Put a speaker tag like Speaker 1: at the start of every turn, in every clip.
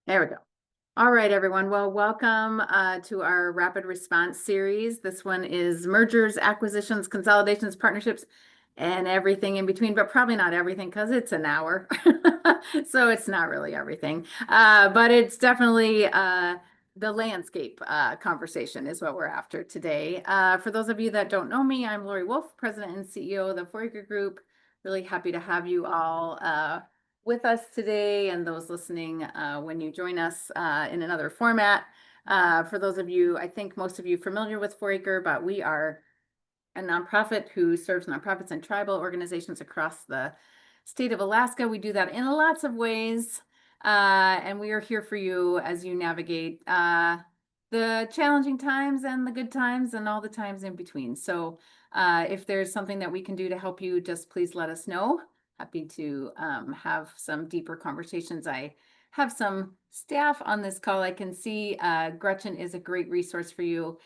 Speaker 1: There we go. All right, everyone. Well, welcome to our rapid response series. This one is mergers, acquisitions, consolidations, partnerships, and everything in between, but probably not everything because it's an hour. So it's not really everything. But it's definitely the landscape conversation is what we're after today. For those of you that don't know me, I'm Lori Wolf, President and CEO of the Foraker Group. Really happy to have you all with us today and those listening when you join us in another format. For those of you, I think most of you familiar with Foraker, but we are a nonprofit who serves nonprofits and tribal organizations across the state of Alaska. We do that in lots of ways, and we are here for you as you navigate the challenging times and the good times and all the times in between. So if there's something that we can do to help you, just please let us know. Happy to have some deeper conversations. I have some staff on this call. I can see Gretchen is a great resource for you.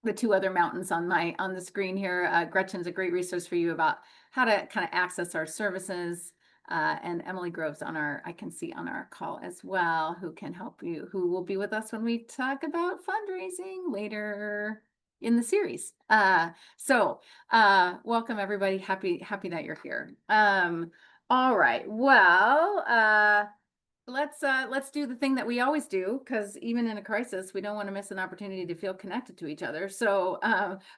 Speaker 1: The two other mountains on the screen here. Gretchen's a great resource for you about how to kind of access our services. And Emily Groves I can see on our call as well, who can help you, who will be with us when we talk about fundraising later in the series. Welcome everybody. Happy that you're here. All right. Well, let's do the thing that we always do, because even in a crisis, we don't want to miss an opportunity to feel connected to each other. So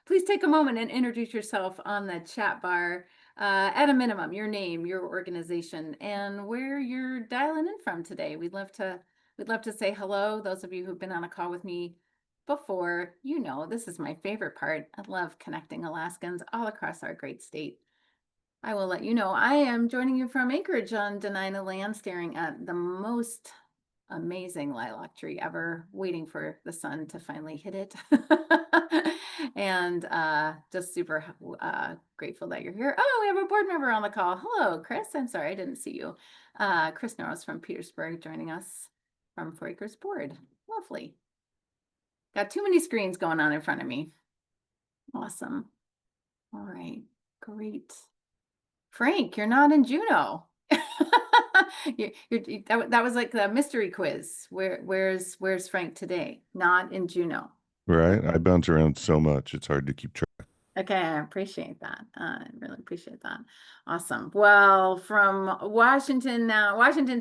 Speaker 1: please take a moment and introduce yourself on the chat bar. At a minimum, your name, your organization, and where you're dialing in from today. We'd love to say hello. Those of you who've been on a call with me before, this is my favorite part. I love connecting Alaskans all across our great state. I will let you know I am joining you from Anchorage on Denina land, staring at the most amazing lilac tree ever, waiting for the sun to finally hit it. And just super grateful that you're here. Oh, we have a board member on the call. Hello, Chris. I'm sorry, I didn't see you. Chris Norris from Petersburg joining us from Foraker's board. Lovely. Got too many screens going on in front of me. Awesome. All right, great. Frank, you're not in Juneau. That was like the mystery quiz. Where's Frank today? Not in Juneau.
Speaker 2: Right. I bounce around so much, it's hard to keep track.
Speaker 1: Okay, I appreciate that. I really appreciate that. Awesome. Well, from Washington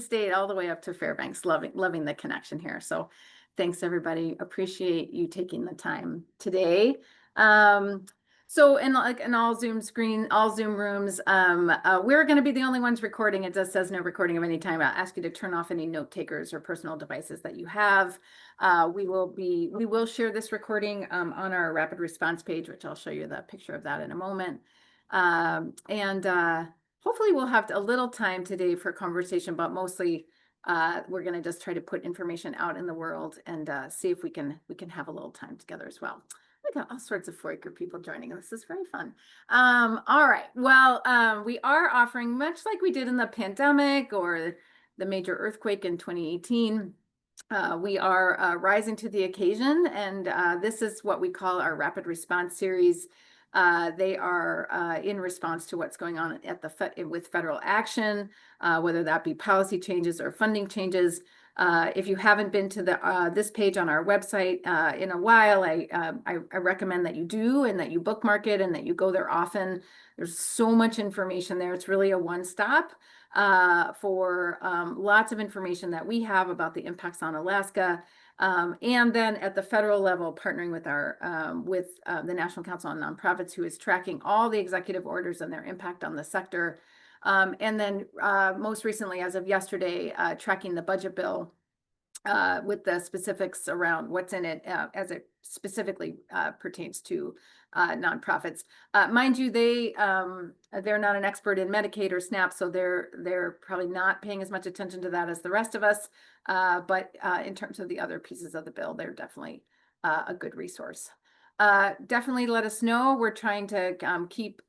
Speaker 1: State, all the way up to Fairbanks, loving the connection here. So thanks everybody. Appreciate you taking the time today. So in all Zoom rooms, we're going to be the only ones recording. It just says no recording of any time. I'll ask you to turn off any note takers or personal devices that you have. We will share this recording on our rapid response page, which I'll show you the picture of that in a moment. Hopefully we'll have a little time today for conversation, but mostly we're going to just try to put information out in the world and see if we can have a little time together as well. We got all sorts of Foraker people joining us. This is very fun. All right. Well, we are offering, much like we did in the pandemic or the major earthquake in 2018, we are rising to the occasion, and this is what we call our rapid response series. They are in response to what's going on with federal action, whether that be policy changes or funding changes. If you haven't been to this page on our website in a while, I recommend that you do, and that you bookmark it, and that you go there often. There's so much information there. It's really a one-stop for lots of information that we have about the impacts on Alaska. And then at the federal level, partnering with the National Council on Nonprofits, who is tracking all the executive orders and their impact on the sector. And then most recently, as of yesterday, tracking the budget bill with the specifics around what's in it as it specifically pertains to nonprofits. Mind you, they're not an expert in Medicaid or SNAP, so they're probably not paying as much attention to that as the rest of us. But in terms of the other pieces of the bill, they're definitely a good resource. Definitely let us know. We're trying to keep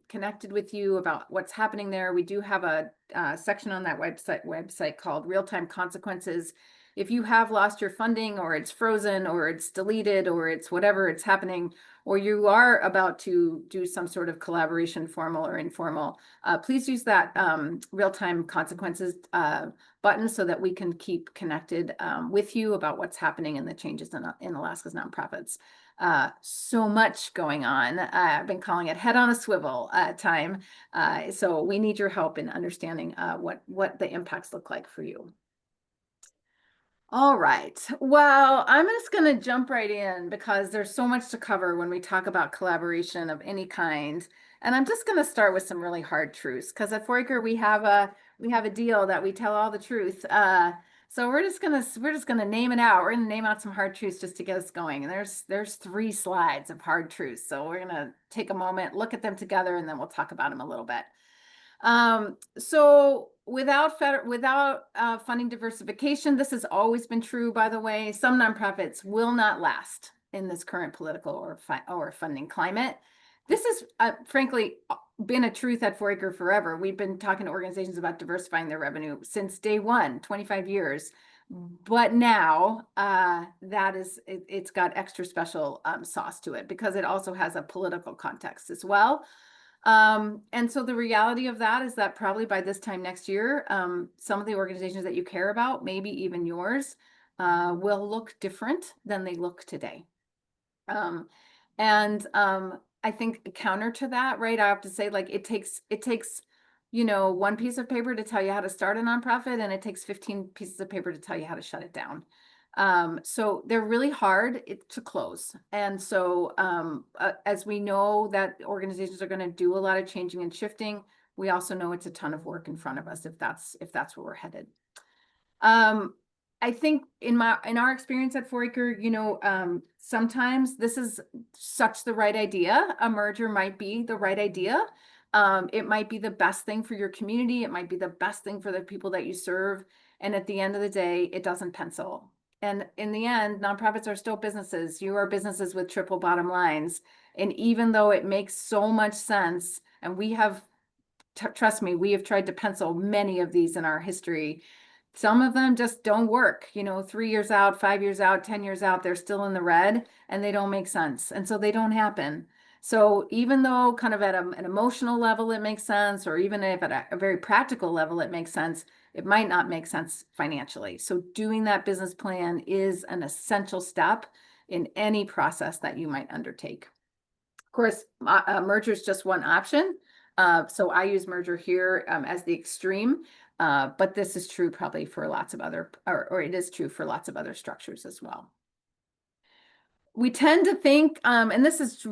Speaker 1: connected with you about what's happening there. We do have a section on that website called Real-Time Consequences. if you have lost your funding, or it's frozen, or it's deleted, or it's whatever it's happening, or you are about to do some sort of collaboration, formal or informal, please use that real-time consequences button so that we can keep connected with you about what's happening and the changes in Alaska's nonprofits. So much going on. I've been calling it head on a swivel time. So we need your help in understanding what the impacts look like for you. All right. Well, I'm just going to jump right in because there's so much to cover when we talk about collaboration of any kind. And I'm just going to start with some really hard truths because at Foraker we have a deal that we tell all the truth. So we're just gonna name it out. We're gonna name out some hard truths just to get us going. And there's 3 slides of hard truths. So we're gonna take a moment, look at them together, and then we'll talk about them a little bit. So without funding diversification, this has always been true, by the way. Some nonprofits will not last in this current political or funding climate. This has frankly been a truth at Foraker forever. We've been talking to organizations about diversifying their revenue since day one, 25 years. But now it's got extra special sauce to it because it also has a political context as well. And so the reality of that is that probably by this time next year, some of the organizations that you care about, maybe even yours, will look different than they look today. I think counter to that, right? I have to say, like, it takes, one piece of paper to tell you how to start a nonprofit, and it takes 15 pieces of paper to tell you how to shut it down. So they're really hard to close. And so as we know that organizations are going to do a lot of changing and shifting, we also know it's a ton of work in front of us if that's where we're headed. I think in our experience at Foraker, sometimes this is such the right idea. A merger might be the right idea. It might be the best thing for your community. It might be the best thing for the people that you serve. And at the end of the day, it doesn't pencil. And in the end, nonprofits are still businesses. You are businesses with triple bottom lines. And even though it makes so much sense, and we have, trust me, we have tried to pencil many of these in our history. Some of them just don't work, 3 years out, 5 years out, 10 years out, they're still in the red and they don't make sense. And so they don't happen. So even though kind of at an emotional level, it makes sense, or even if at a very practical level, it makes sense, it might not make sense financially. So doing that business plan is an essential step in any process that you might undertake. Of course, merger is just one option. So I use merger here as the extreme, but this is true probably for lots of other, or it is true for lots of other structures as well. We tend to think, and this is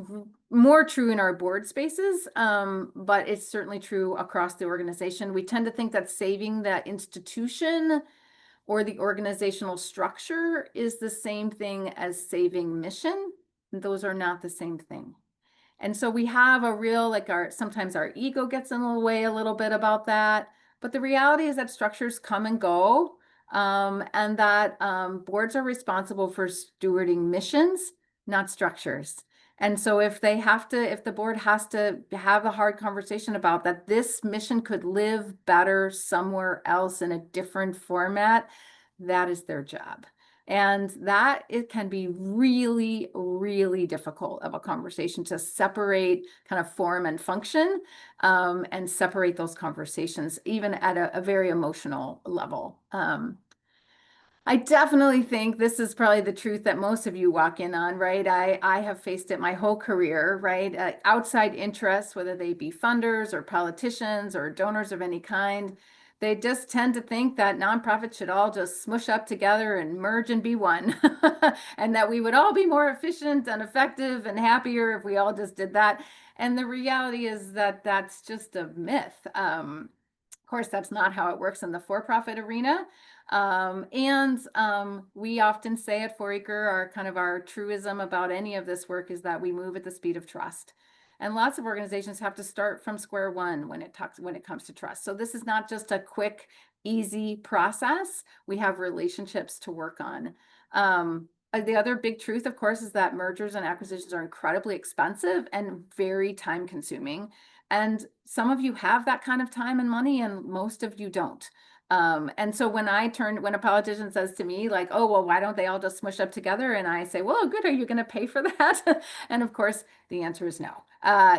Speaker 1: more true in our board spaces, but it's certainly true across the organization. We tend to think that saving that institution or the organizational structure is the same thing as saving mission. Those are not the same thing. And so we have a real, sometimes our ego gets in the way a little bit about that. But the reality is that structures come and go, and that boards are responsible for stewarding missions, not structures. And so if the board has to have a hard conversation about that, this mission could live better somewhere else in a different format, that is their job. And that it can be really, really difficult of a conversation to separate kind of form and function, and separate those conversations, even at a very emotional level. I definitely think this is probably the truth that most of you walk in on, right? I have faced it my whole career, right? Outside interests, whether they be funders or politicians or donors of any kind, they just tend to think that nonprofits should all just smush up together and merge and be one, and that we would all be more efficient and effective and happier if we all just did that. And the reality is that that's just a myth. Of course, that's not how it works in the for-profit arena. We often say at Foraker, our truism about any of this work is that we move at the speed of trust. And lots of organizations have to start from square one when it comes to trust. So this is not just a quick, easy process. We have relationships to work on. The other big truth, of course, is that mergers and acquisitions are incredibly expensive and very time consuming. And some of you have that kind of time and money, and most of you don't. And so when a politician says to me like, oh, well, why don't they all just smush up together? And I say, well, good, are you going to pay for that? And of course, the answer is no.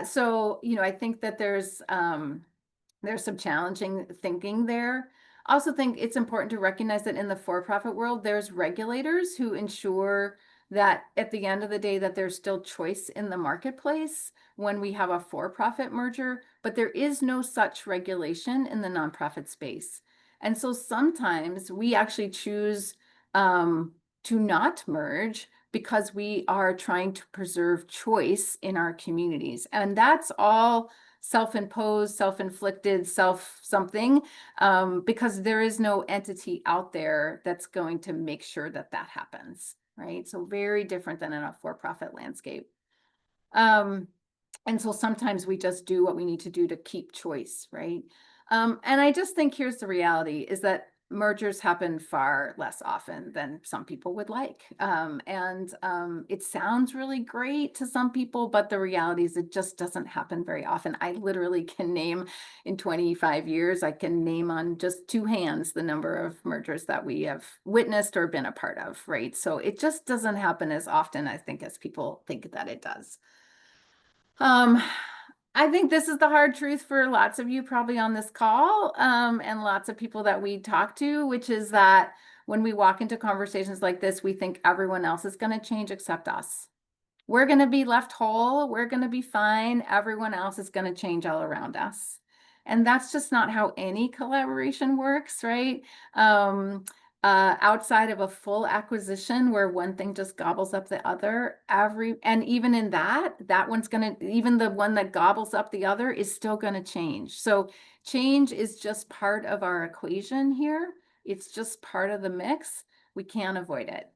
Speaker 1: So, I think that there's some challenging thinking there. I also think it's important to recognize that in the for-profit world, there's regulators who ensure that at the end of the day that there's still choice in the marketplace when we have a for-profit merger, but there is no such regulation in the nonprofit space. And so sometimes we actually choose to not merge because we are trying to preserve choice in our communities. And that's all self-imposed, self-inflicted, self-something, because there is no entity out there that's going to make sure that that happens, right? So very different than in a for-profit landscape. And so sometimes we just do what we need to do to keep choice, right? And I just think here's the reality is that mergers happen far less often than some people would like. It sounds really great to some people, but the reality is it just doesn't happen very often. I literally can name in 25 years, I can name on just two hands the number of mergers that we have witnessed or been a part of, right? So it just doesn't happen as often, I think, as people think that it does. Um, I think this is the hard truth for lots of you probably on this call, and lots of people that we talk to, which is that when we walk into conversations like this, we think everyone else is going to change except us. We're going to be left whole. We're going to be fine. Everyone else is going to change all around us. And that's just not how any collaboration works, right? Outside of a full acquisition where one thing just gobbles up the other, and even in that one's even the one that gobbles up the other is still gonna change. So change is just part of our equation here. It's just part of the mix. We can't avoid it.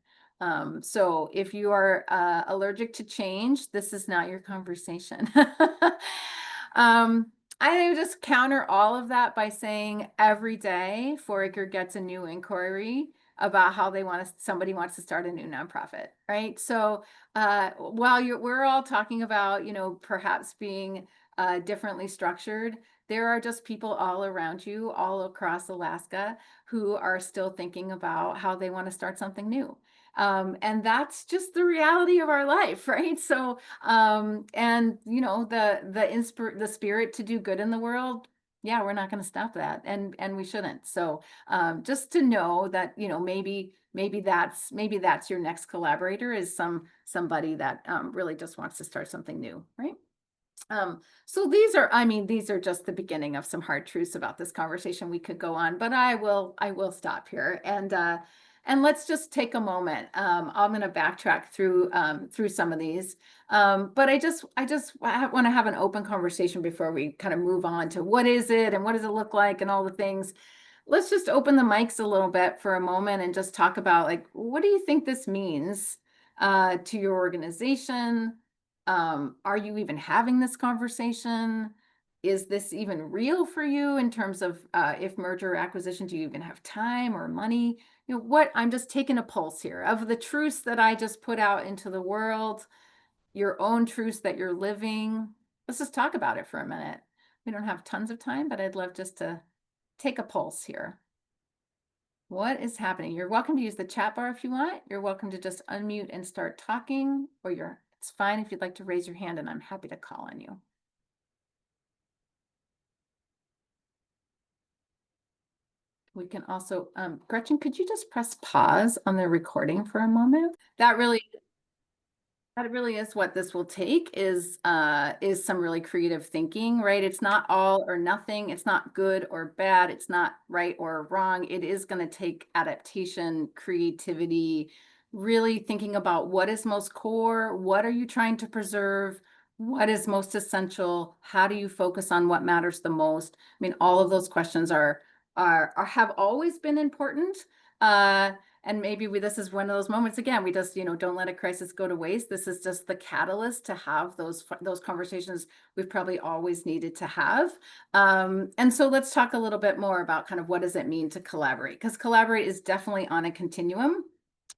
Speaker 1: So if you are allergic to change, this is not your conversation. I would just counter all of that by saying every day Foraker gets a new inquiry about how somebody wants to start a new nonprofit, right? So while we're all talking about, perhaps being differently structured, there are just people all around you, all across Alaska, who are still thinking about how they want to start something new. And that's just the reality of our life, right? So, and the spirit to do good in the world, yeah, we're not going to stop that, and we shouldn't. So, just to know that, maybe that's your next collaborator is somebody that really just wants to start something new, right? So these are just the beginning of some hard truths about this conversation. We could go on, but I will stop here and let's just take a moment. I'm going to backtrack through some of these. But I just want to have an open conversation before we kind of move on to what is it and what does it look like and all the things. Let's just open the mics a little bit for a moment and just talk about like, what do you think this means to your organization? Are you even having this conversation? Is this even real for you in terms of if merger or acquisition, do you even have time or money? I'm just taking a pulse here of the truths that I just put out into the world, your own truths that you're living. Let's just talk about it for a minute. We don't have tons of time, but I'd love just to take a pulse here. What is happening? You're welcome to use the chat bar if you want. You're welcome to just unmute and start talking, or it's fine if you'd like to raise your hand and I'm happy to call on you. We can also, Gretchen, could you just press pause on the recording for a moment? That really is what this will take is some really creative thinking, right? It's not all or nothing. It's not good or bad. It's not right or wrong. It is going to take adaptation, creativity, really thinking about what is most core, what are you trying to preserve, what is most essential, how do you focus on what matters the most? I mean, all of those questions have always been important. And maybe this is one of those moments again, we just, don't let a crisis go to waste. This is just the catalyst to have those conversations we've probably always needed to have. And so let's talk a little bit more about kind of what does it mean to collaborate, because collaborate is definitely on a continuum.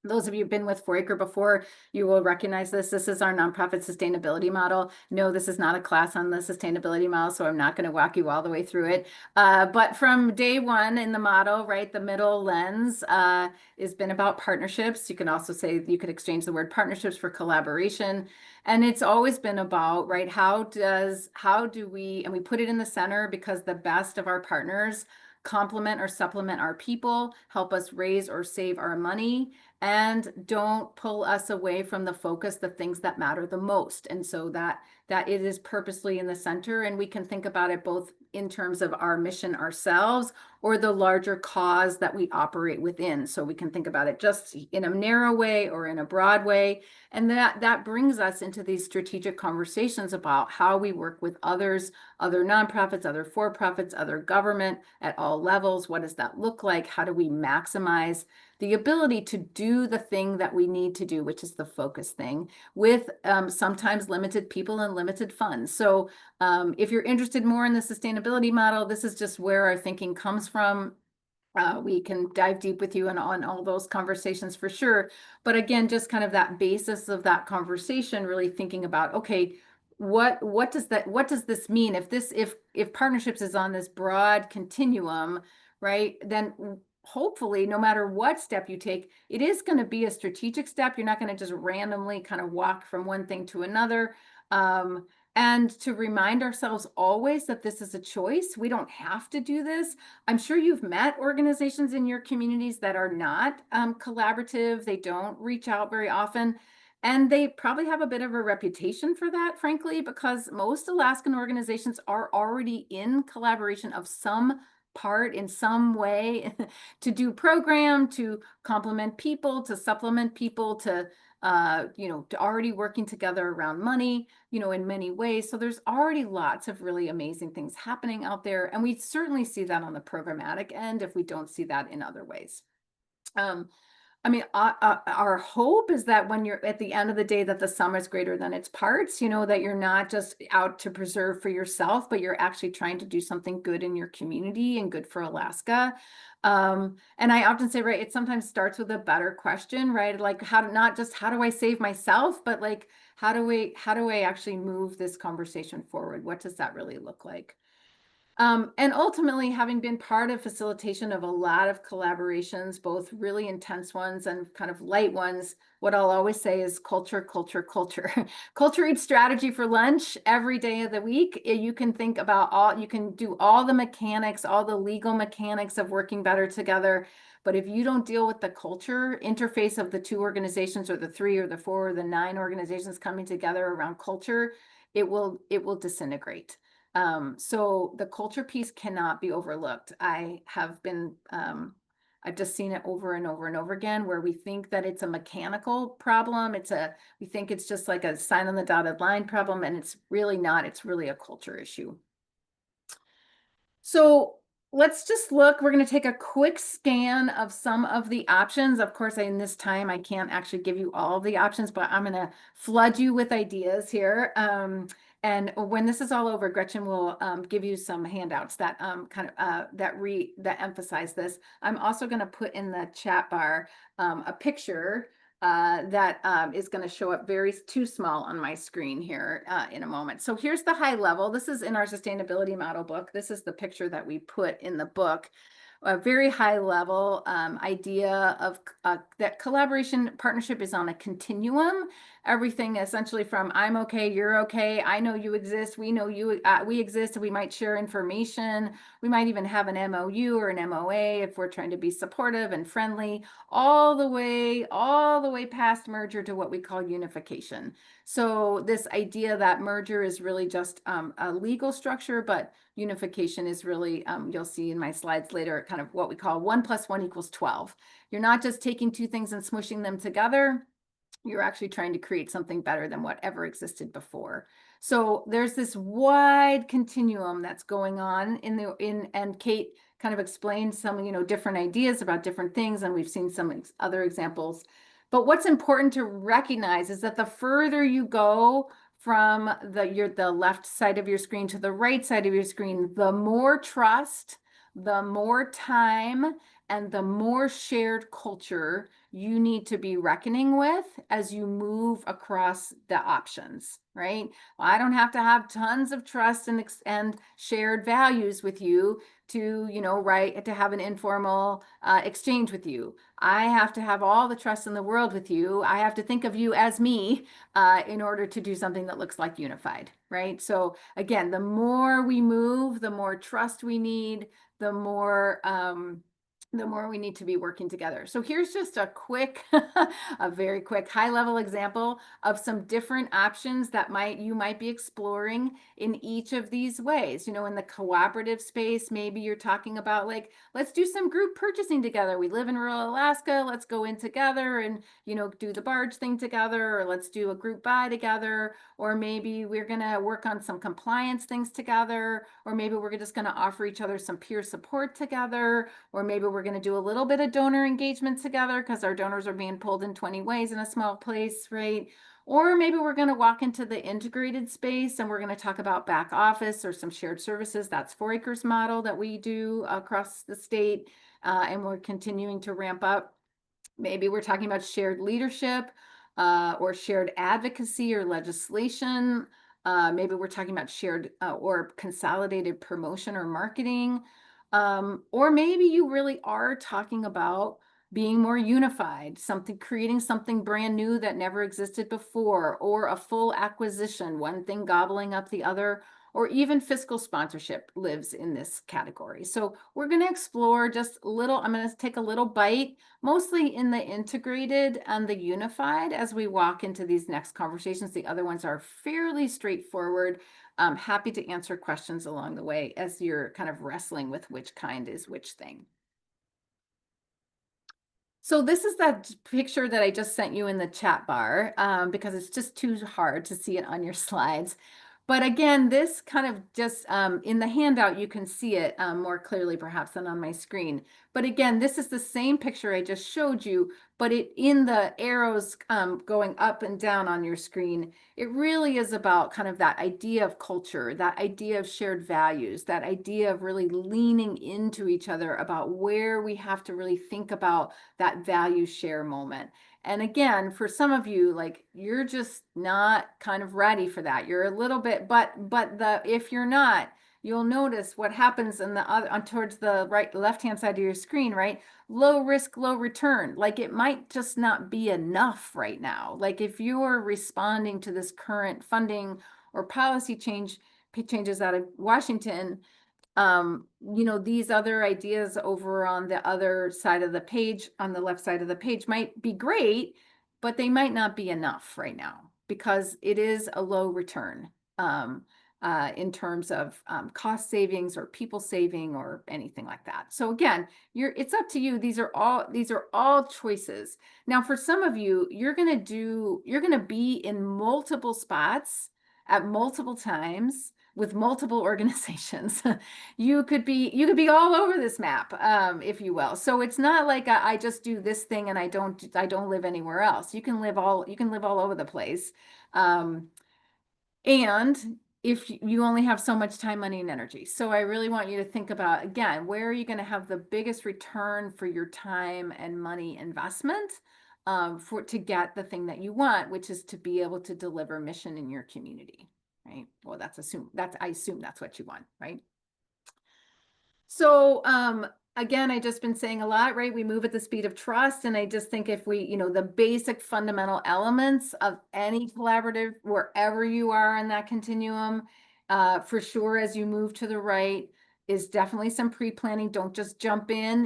Speaker 1: Those of you who've been with Foraker before, you will recognize this. This is our nonprofit sustainability model. No, this is not a class on the sustainability model, so I'm not going to walk you all the way through it. But from day one in the model, right, the middle lens has been about partnerships. You can also say, you could exchange the word partnerships for collaboration. And it's always been about, right, how do we, and we put it in the center because the best of our partners complement or supplement our people, help us raise or save our money, and don't pull us away from the focus, the things that matter the most. And so that it is purposely in the center, and we can think about it both in terms of our mission ourselves or the larger cause that we operate within. So we can think about it just in a narrow way or in a broad way. And that brings us into these strategic conversations about how we work with others, other nonprofits, other for-profits, other government at all levels. What does that look like? How do we maximize the ability to do the thing that we need to do, which is the focus thing, with sometimes limited people and limited funds. So if you're interested more in the sustainability model, this is just where our thinking comes from. We can dive deep with you on all those conversations for sure. But again, just kind of that basis of that conversation, really thinking about, okay, what does this mean? If partnerships is on this broad continuum, right, then hopefully no matter what step you take, it is going to be a strategic step. You're not going to just randomly kind of walk from one thing to another. And to remind ourselves always that this is a choice. We don't have to do this. I'm sure you've met organizations in your communities that are not collaborative. They don't reach out very often. And they probably have a bit of a reputation for that, frankly, because most Alaskan organizations are already in collaboration of some part in some way to do program, to complement people, to supplement people, to to already working together around money, in many ways. So there's already lots of really amazing things happening out there. And we certainly see that on the programmatic end if we don't see that in other ways. I mean, our hope is that when you're at the end of the day, that the sum is greater than its parts, that you're not just out to preserve for yourself, but you're actually trying to do something good in your community and good for Alaska. And I often say, right, it sometimes starts with a better question, right? Like not just how do I save myself, but like, how do I actually move this conversation forward? What does that really look like? And ultimately, having been part of facilitation of a lot of collaborations, both really intense ones and kind of light ones, what I'll always say is culture, culture, culture. Culture eats strategy for lunch every day of the week. You can think about you can do all the mechanics, all the legal mechanics of working better together. But if you don't deal with the culture interface of the two organizations or the three or the four or the 9 organizations coming together around culture, it will disintegrate. So the culture piece cannot be overlooked. I've just seen it over and over and over again where we think that it's a mechanical problem. We think it's just like a sign on the dotted line problem, and it's really not. It's really a culture issue. So let's just look. We're going to take a quick scan of some of the options. Of course, in this time, I can't actually give you all of the options, but I'm going to flood you with ideas here. And when this is all over, Gretchen will give you some handouts that that emphasize this. I'm also going to put in the chat bar a picture that is going to show up too small on my screen here in a moment. So here's the high level. This is in our sustainability model book. This is the picture that we put in the book. A very high level idea of that collaboration partnership is on a continuum. Everything essentially from I'm okay, you're okay, I know you exist, we know you, we exist, we might share information, we might even have an MOU or an MOA if we're trying to be supportive and friendly, all the way past merger to what we call unification. So this idea that merger is really just a legal structure, but unification is really, you'll see in my slides later, kind of what we call 1 + 1 = 12. You're not just taking two things and smushing them together. You're actually trying to create something better than whatever existed before. So there's this wide continuum that's going on and Kate kind of explained some, different ideas about different things, and we've seen some other examples. But what's important to recognize is that the further you go from the left side of your screen to the right side of your screen, the more trust, the more time, and the more shared culture you need to be reckoning with as you move across the options, right? I don't have to have tons of trust and shared values with you to, right, to have an informal exchange with you. I have to have all the trust in the world with you. I have to think of you as me in order to do something that looks like unified, right? So again, the more we move, the more trust we need, the more we need to be working together. So here's just a quick, a very quick high level example of some different options that you might be exploring in each of these ways. In the cooperative space, maybe you're talking about like, let's do some group purchasing together. We live in rural Alaska. Let's go in together and, do the barge thing together, or let's do a group buy together. Or maybe we're going to work on some compliance things together, or maybe we're just going to offer each other some peer support together, or maybe we're going to do a little bit of donor engagement together because our donors are being pulled in 20 ways in a small place, right? Or maybe we're going to walk into the integrated space and we're going to talk about back office or some shared services. That's 4Acres model that we do across the state, and we're continuing to ramp up. Maybe we're talking about shared leadership or shared advocacy or legislation. Maybe we're talking about shared or consolidated promotion or marketing. Or maybe you really are talking about being more unified, creating something brand new that never existed before, or a full acquisition, one thing gobbling up the other, or even fiscal sponsorship lives in this category. So we're going to explore just I'm going to take a little bite, mostly in the integrated and the unified as we walk into these next conversations. The other ones are fairly straightforward. I'm happy to answer questions along the way as you're kind of wrestling with which kind is which thing. So this is that picture that I just sent you in the chat bar because it's just too hard to see it on your slides. But again, this kind of just in the handout, you can see it more clearly perhaps than on my screen. But again, this is the same picture I just showed you, but in the arrows going up and down on your screen, it really is about kind of that idea of culture, that idea of shared values, that idea of really leaning into each other about where we have to really think about that value share moment. And again, for some of you, like you're just not kind of ready for that. You're a little bit, but if you're not, you'll notice what happens in the other towards the left-hand side of your screen, right? Low risk, low return. Like it might just not be enough right now. Like if you're responding to this current funding or policy changes out of Washington, these other ideas over on the other side of the page, on the left side of the page, might be great, but they might not be enough right now because it is a low return in terms of cost savings or people saving or anything like that. So again, it's up to you. These are all choices. Now, for some of you, you're going to be in multiple spots at multiple times with multiple organizations. You could be all over this map, if you will. So it's not like I just do this thing and I don't live anywhere else. You can live all over the place. And if you only have so much time, money, and energy. So I really want you to think about, again, where are you going to have the biggest return for your time and money investment to get the thing that you want, which is to be able to deliver mission in your community. Right. Well, I assume that's what you want, right? So again, I just been saying a lot, right? We move at the speed of trust. And I just think if we, the basic fundamental elements of any collaborative, wherever you are in that continuum, for sure, as you move to the right, is definitely some pre-planning. Don't just jump in.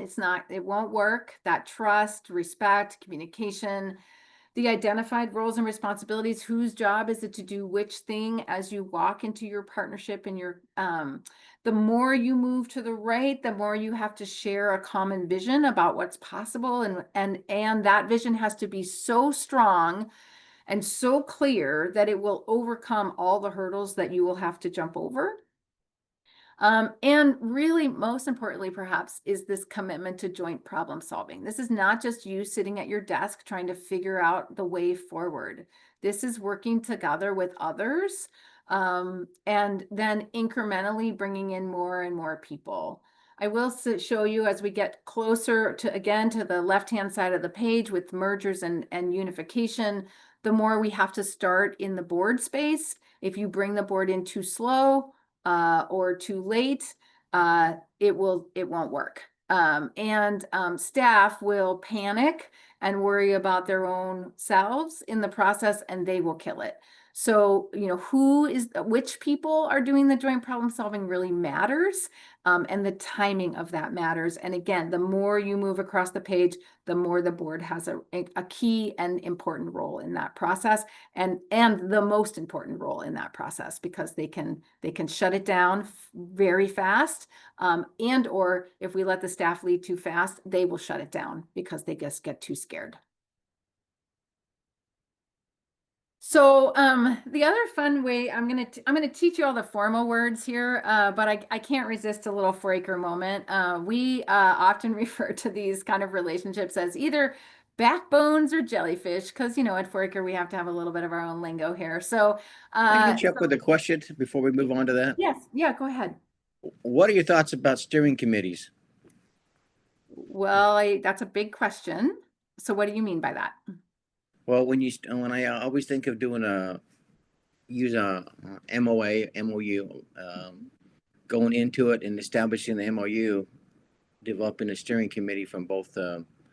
Speaker 1: It won't work. That trust, respect, communication, the identified roles and responsibilities, whose job is it to do which thing as you walk into your partnership and the more you move to the right, the more you have to share a common vision about what's possible. And that vision has to be so strong and so clear that it will overcome all the hurdles that you will have to jump over. And really, most importantly, perhaps, is this commitment to joint problem solving. This is not just you sitting at your desk trying to figure out the way forward. This is working together with others and then incrementally bringing in more and more people. I will show you as we get closer to, again, to the left-hand side of the page with mergers and unification, the more we have to start in the board space. If you bring the board in too slow or too late, it won't work. Staff will panic and worry about their own selves in the process, and they will kill it. So, which people are doing the joint problem solving really matters. And the timing of that matters. And again, the more you move across the page, the more the board has a key and important role in that process, and the most important role in that process, because they can shut it down very fast, and or if we let the staff lead too fast, they will shut it down because they just get too scared. So the other fun way, I'm gonna teach you all the formal words here, but I can't resist a little 4-acre moment. We often refer to these kind of relationships as either backbones or jellyfish, because at 4-acre we have to have a little bit of our own lingo here. So
Speaker 3: Can I hit you up with a question before we move on to that?
Speaker 1: yes, yeah, go ahead.
Speaker 3: What are your thoughts about steering committees?
Speaker 1: Well, that's a big question. So what do you mean by that?
Speaker 3: Well, when I always think of use a MOA, MOU, going into it and establishing the MOU, developing a steering committee from both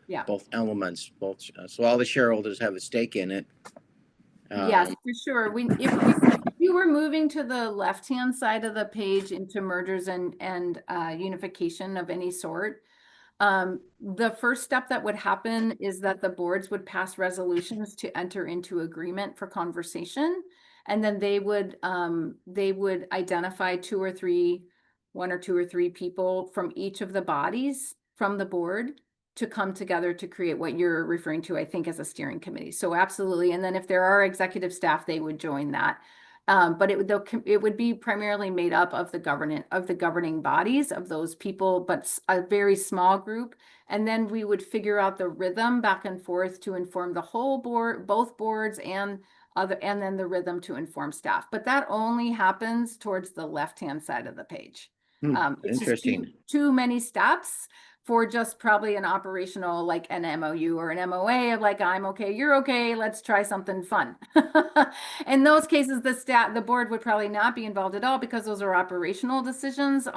Speaker 1: Yeah.
Speaker 3: both elements, so all the shareholders have a stake in it.
Speaker 1: Yes, for sure. If you were moving to the left-hand side of the page into mergers and unification of any sort, the first step that would happen is that the boards would pass resolutions to enter into agreement for conversation. And then they would identify one or two or three people from each of the bodies from the board to come together to create what you're referring to, I think, as a steering committee. So absolutely. And then if there are executive staff, they would join that. But it would be primarily made up of the governing bodies of those people, but a very small group. And then we would figure out the rhythm back and forth to inform the whole board, both boards, and then the rhythm to inform staff. But that only happens towards the left-hand side of the page. It's
Speaker 3: Interesting.
Speaker 1: just too many steps for just probably an operational, like an MOU or an MOA of like, I'm okay, you're okay, let's try something fun. In those cases, the board would probably not be involved at all, because those are operational decisions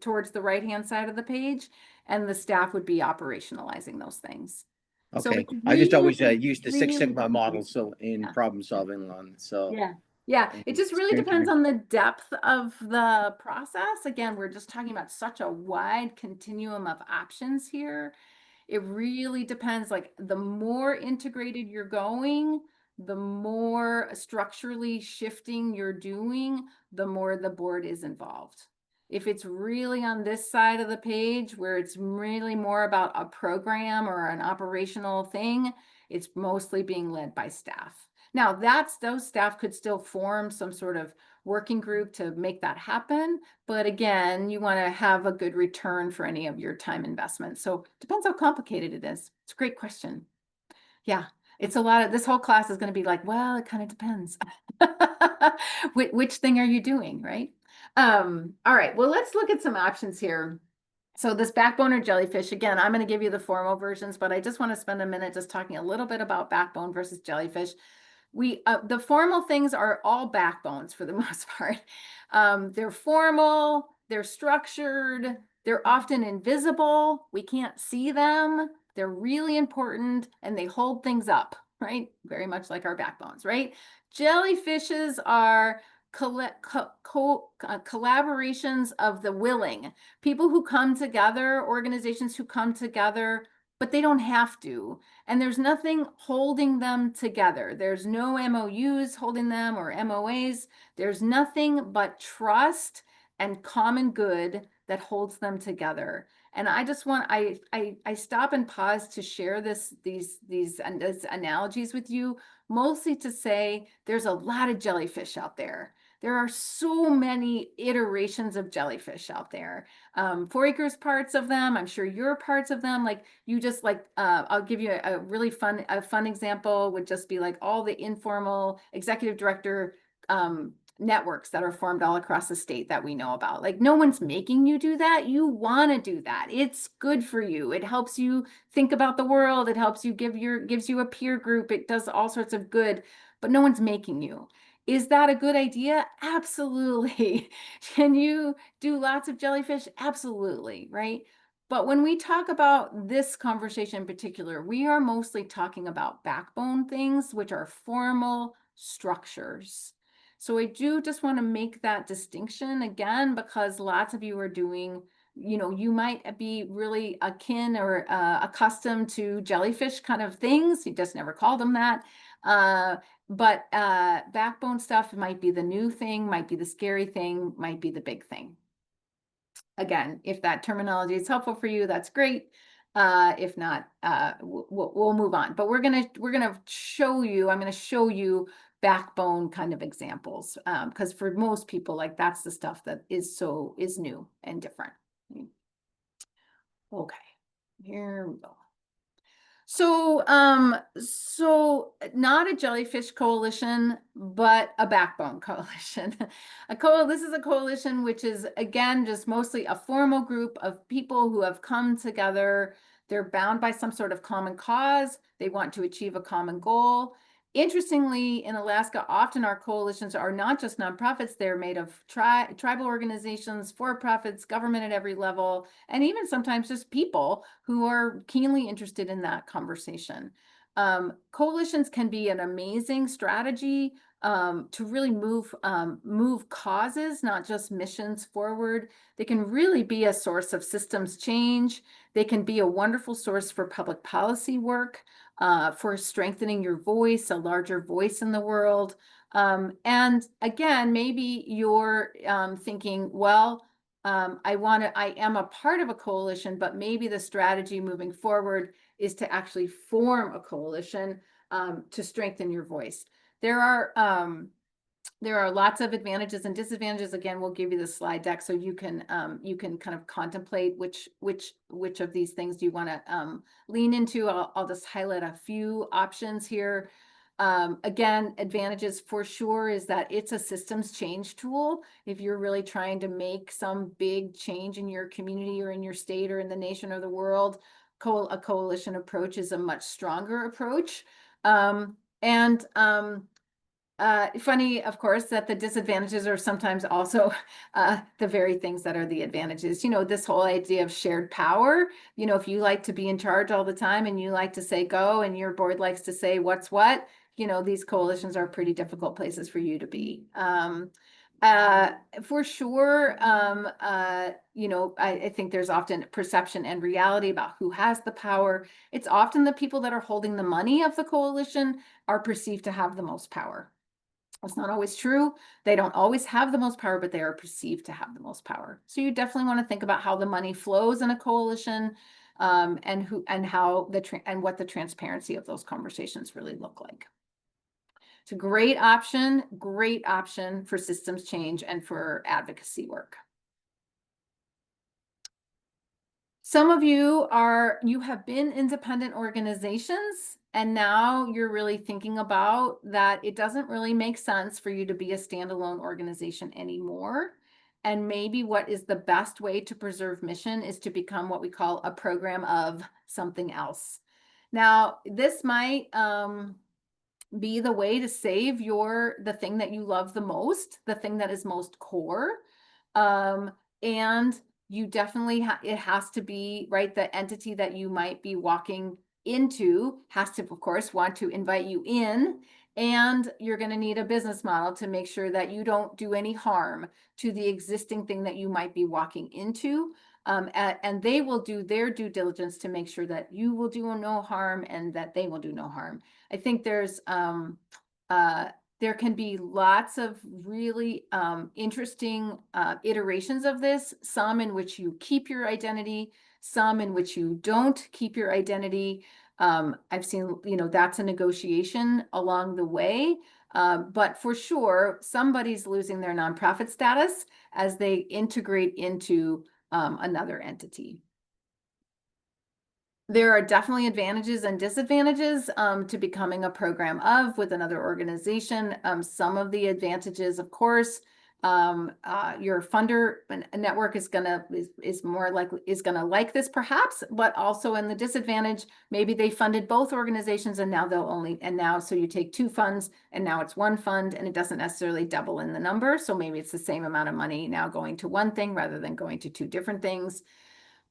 Speaker 1: towards the right-hand side of the page, and the staff would be operationalizing those things.
Speaker 3: Okay,
Speaker 1: So
Speaker 3: I just always
Speaker 1: really,
Speaker 3: used the Six
Speaker 1: really
Speaker 3: Sigma model, so in
Speaker 1: Yeah.
Speaker 3: problem solving
Speaker 1: Yeah, it just really
Speaker 3: steering
Speaker 1: depends on the depth of the process. Again, we're just talking about such a wide continuum of options here. It really depends. Like, the more integrated you're going, the more structurally shifting you're doing, the more the board is involved. If it's really on this side of the page where it's really more about a program or an operational thing, it's mostly being led by staff. Now, those staff could still form some sort of working group to make that happen. But again, you want to have a good return for any of your time investment. So depends how complicated it is. It's a great question. Yeah, it's a lot of, this whole class is going to be like, well, it kind of depends. Which thing are you doing, right? All right, well, let's look at some options here. So this backbone or jellyfish, again, I'm going to give you the formal versions, but I just want to spend a minute just talking a little bit about backbone versus jellyfish. The formal things are all backbones for the most part. They're formal, they're structured, they're often invisible. We can't see them. They're really important, and they hold things up, right? Very much like our backbones, right? Jellyfishes are collaborations of the willing, people who come together, organizations who come together, but they don't have to. And there's nothing holding them together. There's no MOUs holding them or MOAs. There's nothing but trust and common good that holds them together. And I just want, I stop and pause to share these analogies with you, mostly to say there's a lot of jellyfish out there. There are so many iterations of jellyfish out there. 4-acres parts of them, I'm sure you're parts of them. Like, you just like, I'll give you a really fun example would just be like all the informal executive director networks that are formed all across the state that we know about. Like, no one's making you do that. You want to do that. It's good for you. It helps you think about the world. It helps you gives you a peer group. It does all sorts of good, but no one's making you. Is that a good idea? Absolutely. Can you do lots of jellyfish? Absolutely, right? But when we talk about this conversation in particular, we are mostly talking about backbone things, which are formal structures. So I do just want to make that distinction again, because lots of you are doing, you might be really akin or accustomed to jellyfish kind of things. You just never call them that. But backbone stuff might be the new thing, might be the scary thing, might be the big thing. Again, if that terminology is helpful for you, that's great. If not, we'll move on. But I'm gonna show you backbone kind of examples, because for most people, like, that's the stuff that is new and different. Okay, here we go. So not a jellyfish coalition, but a backbone coalition. This is a coalition which is, again, just mostly a formal group of people who have come together. They're bound by some sort of common cause. They want to achieve a common goal. Interestingly, in Alaska, often our coalitions are not just nonprofits. They're made of tribal organizations, for-profits, government at every level, and even sometimes just people who are keenly interested in that conversation. Coalitions can be an amazing strategy to really move causes, not just missions, forward. They can really be a source of systems change. They can be a wonderful source for public policy work, for strengthening your voice, a larger voice in the world. And again, maybe you're thinking, well, I am a part of a coalition, but maybe the strategy moving forward is to actually form a coalition to strengthen your voice. There are lots of advantages and disadvantages. Again, we'll give you the slide deck so you can kind of contemplate which of these things do you want to lean into. I'll just highlight a few options here. Again, advantages for sure is that it's a systems change tool. If you're really trying to make some big change in your community or in your state or in the nation or the world, a coalition approach is a much stronger approach. Funny, of course, that the disadvantages are sometimes also the very things that are the advantages. This whole idea of shared power. If you like to be in charge all the time and you like to say go and your board likes to say what's what, these coalitions are pretty difficult places for you to be. For sure, I think there's often perception and reality about who has the power. It's often the people that are holding the money of the coalition are perceived to have the most power. That's not always true. They don't always have the most power, but they are perceived to have the most power. So you definitely want to think about how the money flows in a coalition, and what the transparency of those conversations really look like. It's a great option for systems change and for advocacy work. Some of you have been independent organizations, and now you're really thinking about that it doesn't really make sense for you to be a standalone organization anymore. And maybe what is the best way to preserve mission is to become what we call a program of something else. Now, this might be the way to save the thing that you love the most, the thing that is most core. And you definitely it has to be, right, the entity that you might be walking into has to, of course, want to invite you in, and you're going to need a business model to make sure that you don't do any harm to the existing thing that you might be walking into. And they will do their due diligence to make sure that you will do no harm and that they will do no harm. I think there can be lots of really interesting iterations of this, some in which you keep your identity, some in which you don't keep your identity. I've seen, that's a negotiation along the way. But for sure, somebody's losing their nonprofit status as they integrate into another entity. There are definitely advantages and disadvantages to becoming a program of with another organization. Some of the advantages, of course, your funder network is more likely is gonna like this perhaps, but also in the disadvantage, maybe they funded both organizations and now so you take two funds and now it's one fund and it doesn't necessarily double in the number. So maybe it's the same amount of money now going to one thing rather than going to two different things.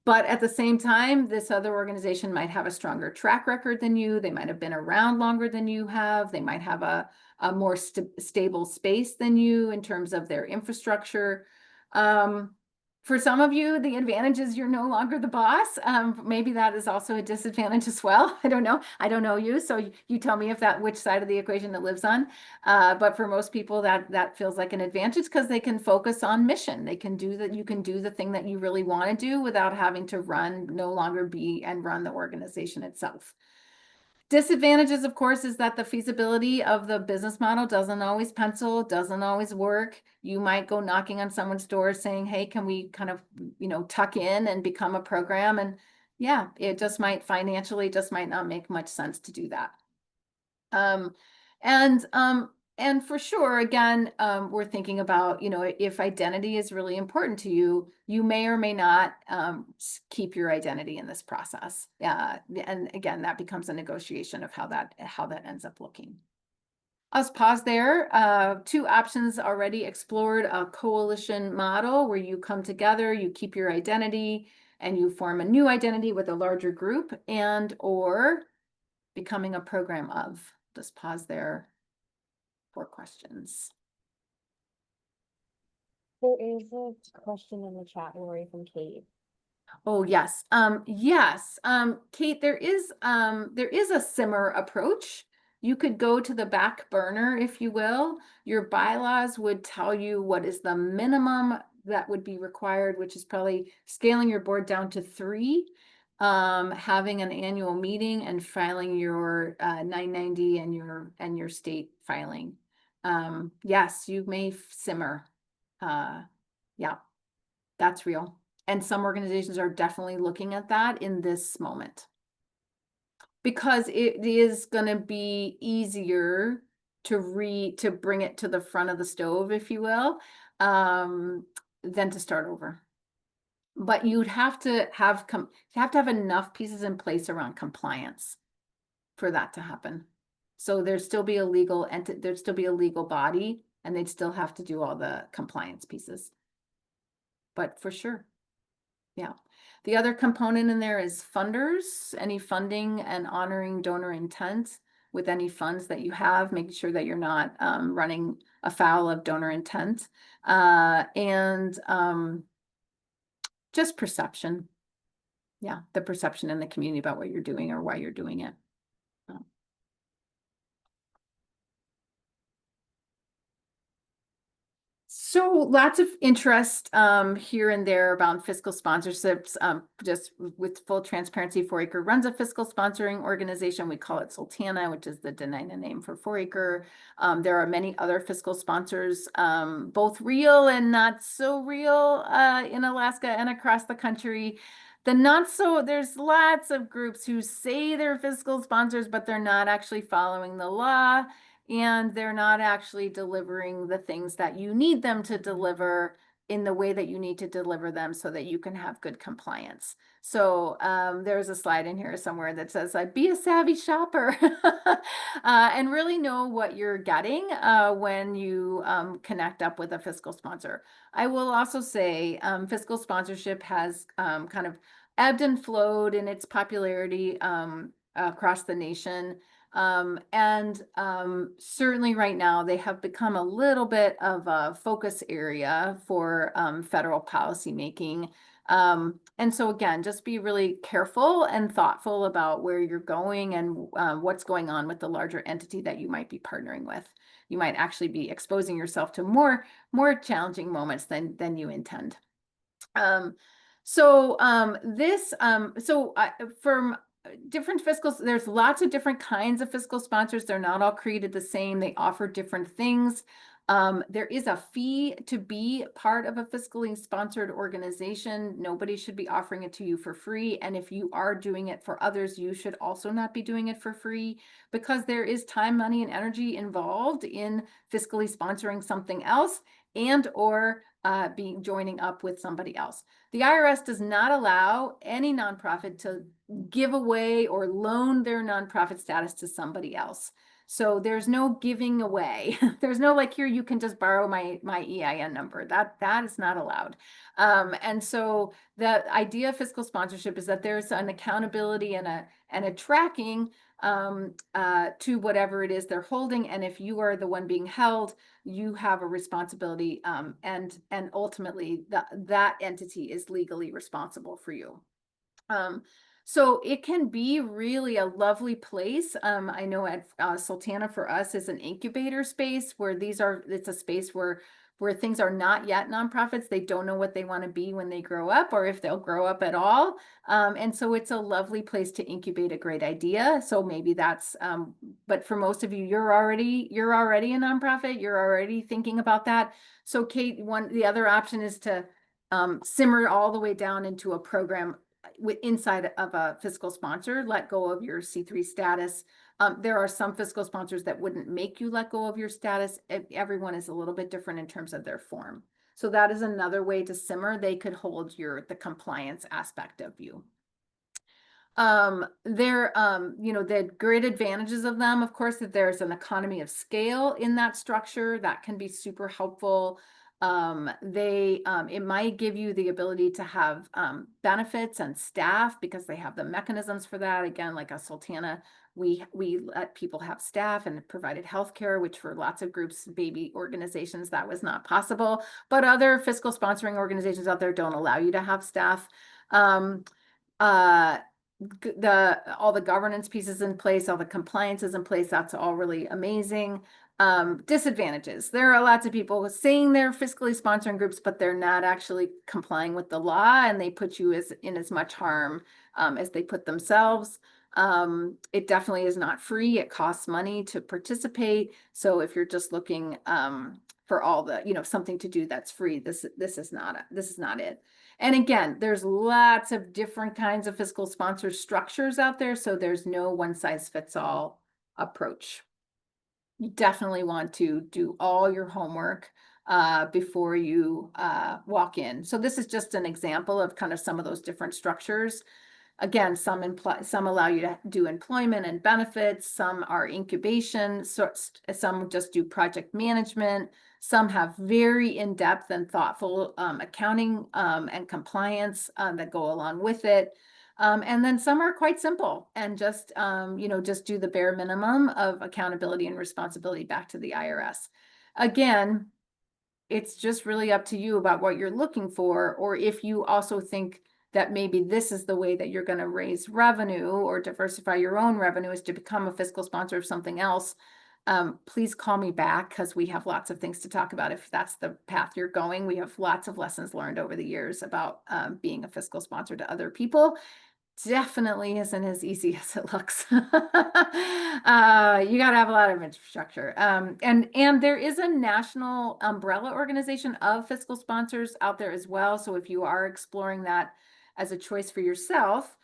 Speaker 1: But at the same time, this other organization might have a stronger track record than you. They might have been around longer than you have. They might have a more stable space than you in terms of their infrastructure. For some of you, the advantage is you're no longer the boss. Maybe that is also a disadvantage as well. I don't know. I don't know you, so you tell me which side of the equation it lives on. But for most people, that feels like an advantage because they can focus on mission. They can do that. You can do the thing that you really want to do without having to no longer be and run the organization itself. Disadvantages, of course, is that the feasibility of the business model doesn't always pencil, doesn't always work. You might go knocking on someone's door saying, hey, can we kind of, tuck in and become a program? And yeah, it just might financially not make much sense to do that. And for sure, again, we're thinking about, if identity is really important to you, you may or may not keep your identity in this process. And again, that becomes a negotiation of how that ends up looking. I'll just pause there. Two options already explored: a coalition model where you come together, you keep your identity, and you form a new identity with a larger group, or becoming a program of. Just pause there for questions.
Speaker 4: There is a question in the chat, Lori, from Kate.
Speaker 1: Oh, yes. Kate, there is a simmer approach. You could go to the back burner, if you will. Your bylaws would tell you what is the minimum that would be required, which is probably scaling your board down to 3, having an annual meeting and filing your 990 and your state filing. Yes, you may simmer. Yeah, that's real. And some organizations are definitely looking at that in this moment because it is going to be easier to bring it to the front of the stove, if you will, than to start over. But you'd have to have enough pieces in place around compliance for that to happen. So there'd still be a legal there'd still be a legal body, and they'd still have to do all the compliance pieces. But for sure. Yeah. The other component in there is funders, any funding and honoring donor intent with any funds that you have, making sure that you're not running afoul of donor intent, and just perception. Yeah, the perception in the community about what you're doing or why you're doing it. So lots of interest here and there about fiscal sponsorships. Just with full transparency, 4acre runs a fiscal sponsoring organization. We call it Sultana, which is the Denina name for 4acre. There are many other fiscal sponsors, both real and not so real in Alaska and across the country. There's lots of groups who say they're fiscal sponsors, but they're not actually following the law. And they're not actually delivering the things that you need them to deliver in the way that you need to deliver them so that you can have good compliance. So there's a slide in here somewhere that says, be a savvy shopper and really know what you're getting when you connect up with a fiscal sponsor. I will also say fiscal sponsorship has kind of ebbed and flowed in its popularity across the nation. Certainly right now they have become a little bit of a focus area for federal policy making. And so again, just be really careful and thoughtful about where you're going and what's going on with the larger entity that you might be partnering with. You might actually be exposing yourself to more challenging moments than you intend. From different fiscals, there's lots of different kinds of fiscal sponsors. They're not all created the same. They offer different things. There is a fee to be part of a fiscally sponsored organization. Nobody should be offering it to you for free. And if you are doing it for others, you should also not be doing it for free, because there is time, money, and energy involved in fiscally sponsoring something else and or being joining up with somebody else. The IRS does not allow any nonprofit to give away or loan their nonprofit status to somebody else. So there's no giving away. There's no like, here, you can just borrow my EIN number. That is not allowed. And so the idea of fiscal sponsorship is that there's an accountability and a tracking to whatever it is they're holding. And if you are the one being held, you have a responsibility, and ultimately that entity is legally responsible for you. So it can be really a lovely place. I know at Sultana for us is an incubator space where it's a space where things are not yet nonprofits. They don't know what they want to be when they grow up, or if they'll grow up at all. And so it's a lovely place to incubate a great idea. So maybe that's, but for most of you, you're already a nonprofit. You're already thinking about that. So Kate, the other option is to simmer all the way down into a program inside of a fiscal sponsor. Let go of your C3 status. There are some fiscal sponsors that wouldn't make you let go of your status. Everyone is a little bit different in terms of their form. So that is another way to simmer. They could hold the compliance aspect of you. The great advantages of them, of course, that there's an economy of scale in that structure that can be super helpful. It might give you the ability to have benefits and staff, because they have the mechanisms for that. Again, like a Sultana, we let people have staff and provided healthcare, which for lots of groups, baby organizations, that was not possible. But other fiscal sponsoring organizations out there don't allow you to have staff. All the governance pieces in place, all the compliance is in place. That's all really amazing. Disadvantages. There are lots of people saying they're fiscally sponsoring groups, but they're not actually complying with the law, and they put you in as much harm as they put themselves. It definitely is not free. It costs money to participate. So if you're just looking for all the, something to do that's free, this is not it. And again, there's lots of different kinds of fiscal sponsor structures out there, so there's no one size fits all approach. You definitely want to do all your homework before you walk in. So this is just an example of kind of some of those different structures. Again, some allow you to do employment and benefits, some are incubation, so some just do project management, some have very in-depth and thoughtful accounting and compliance that go along with it. And then some are quite simple and just, just do the bare minimum of accountability and responsibility back to the IRS. Again, it's just really up to you about what you're looking for, or if you also think that maybe this is the way that you're going to raise revenue or diversify your own revenue, is to become a fiscal sponsor of something else. Please call me back, because we have lots of things to talk about. If that's the path you're going, we have lots of lessons learned over the years about being a fiscal sponsor to other people. Definitely isn't as easy as it looks. You got to have a lot of infrastructure. And there is a national umbrella organization of fiscal sponsors out there as well. So if you are exploring that as a choice for yourself,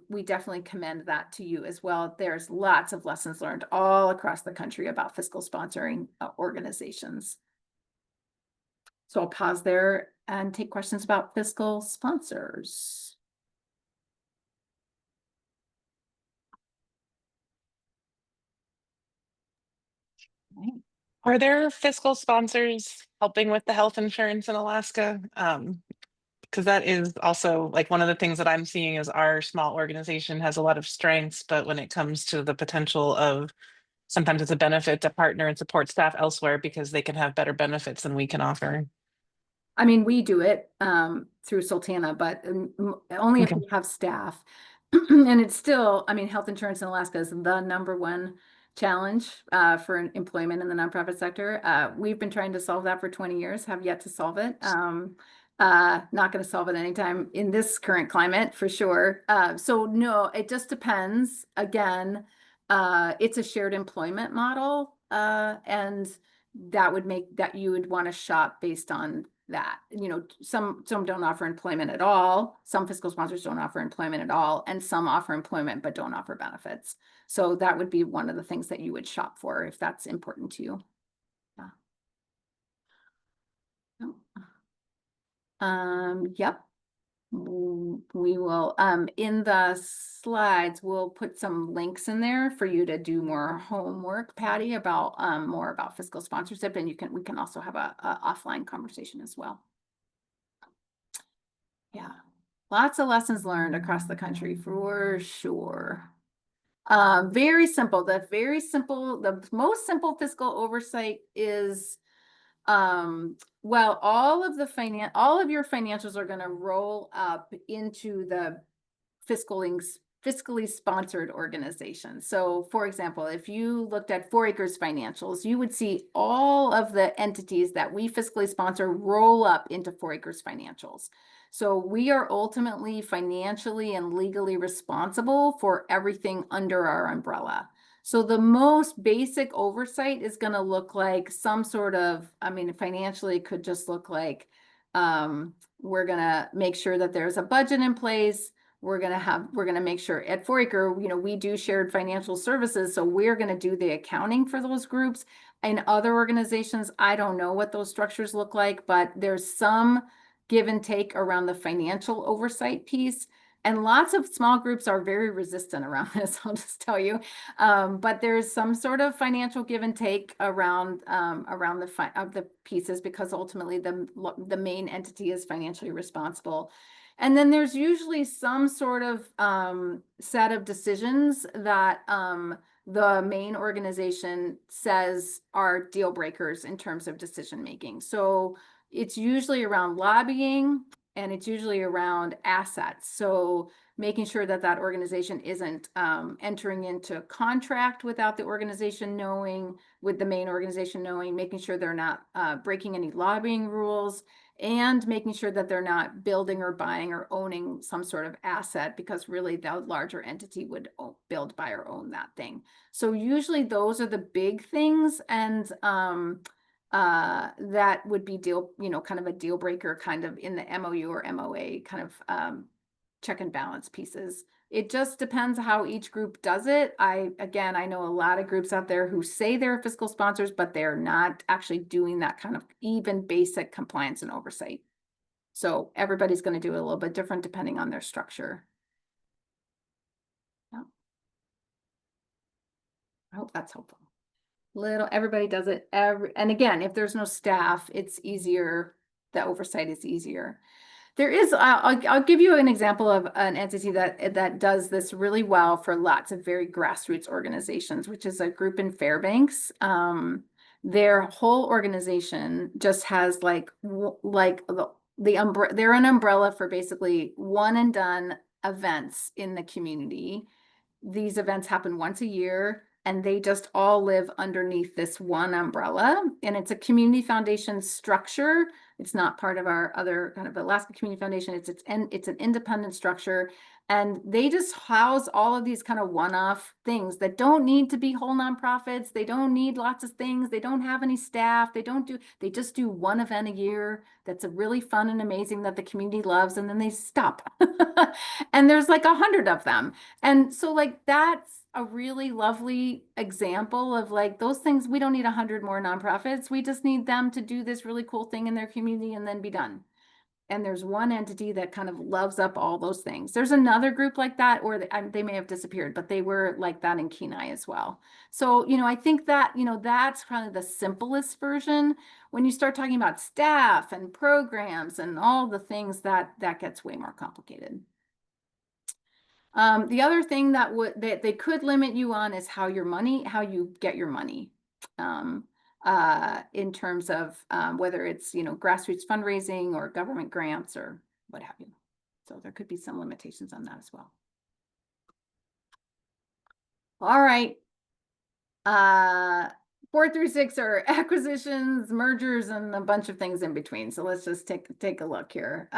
Speaker 1: we definitely commend that to you as well. There's lots of lessons learned all across the country about fiscal sponsoring organizations. So I'll pause there and take questions about fiscal sponsors.
Speaker 5: Are there fiscal sponsors helping with the health insurance in Alaska? Because that is also like one of the things that I'm seeing is our small organization has a lot of strengths, but when it comes to the potential of sometimes it's a benefit to partner and support staff elsewhere because they can have better benefits than we can offer.
Speaker 1: I mean, we do it through Sultana, but only if
Speaker 5: Okay.
Speaker 1: we have staff. And it's still, I mean, health insurance in Alaska is the #1 challenge for employment in the nonprofit sector. We've been trying to solve that for 20 years, have yet to solve it. Not going to solve it anytime in this current climate, for sure. So no, it just depends. Again, it's a shared employment model. And that would make that you would want to shop based on that. You know, some don't offer employment at all. Some fiscal sponsors don't offer employment at all, and some offer employment but don't offer benefits. So that would be one of the things that you would shop for if that's important to you. Yeah. Yep. We will, in the slides, we'll put some links in there for you to do more homework, Patty, about, more about fiscal sponsorship, and we can also have a offline conversation as well. Yeah, lots of lessons learned across the country for sure. Very simple, the most simple fiscal oversight is, well, all of your financials are going to roll up into the fiscally sponsored organization. So for example, if you looked at 4Acres financials, you would see all of the entities that we fiscally sponsor roll up into 4Acres financials. So we are ultimately financially and legally responsible for everything under our umbrella. So the most basic oversight is going to look like some sort of, I mean, financially it could just look like, we're going to make sure that there's a budget in place. We're going to make sure at 4Acre, you know, we do shared financial services. So we're going to do the accounting for those groups. In other organizations, I don't know what those structures look like, but there's some give and take around the financial oversight piece. And lots of small groups are very resistant around this, I'll just tell you. But there's some sort of financial give and take around the pieces, because ultimately the main entity is financially responsible. And then there's usually some sort of set of decisions that the main organization says are deal breakers in terms of decision making. So it's usually around lobbying, and it's usually around assets. So making sure that that organization isn't entering into contract without the organization knowing, with the main organization knowing, making sure they're not breaking any lobbying rules, and making sure that they're not building or buying or owning some sort of asset, because really the larger entity would build, buy, or own that thing. So usually those are the big things, and that would be kind of a deal breaker kind of in the MOU or MOA kind of check and balance pieces. It just depends how each group does it. I know a lot of groups out there who say they're fiscal sponsors, but they're not actually doing that kind of even basic compliance and oversight. So everybody's going to do it a little bit different depending on their structure. Yeah. I hope that's helpful. Everybody does it and again, if there's no staff, it's easier. The oversight is easier. There is, I'll give you an example of an entity that does this really well for lots of very grassroots organizations, which is a group in Fairbanks. Their whole organization just has they're an umbrella for basically one and done events in the community. These events happen once a year, and they just all live underneath this one umbrella, and it's a community foundation structure. It's not part of our other kind of Alaska Community Foundation. It's an independent structure, and they just house all of these kind of one-off things that don't need to be whole nonprofits. They don't need lots of things. They don't have any staff. They just do one event a year that's a really fun and amazing that the community loves, and then they stop. And there's like 100 of them. And so that's a really lovely example of those things. We don't need 100 more nonprofits. We just need them to do this really cool thing in their community and then be done. And there's one entity that kind of loves up all those things. There's another group like that, or they may have disappeared, but they were like that in Kenai as well. So, I think that, that's kind of the simplest version. When you start talking about staff and programs and all the things, that gets way more complicated. The other thing that they could limit you on is how you get your money, in terms of whether it's grassroots fundraising or government grants or what have you. So there could be some limitations on that as well. All right. 4 through 6 are acquisitions, mergers, and a bunch of things in between. So let's just take a look here.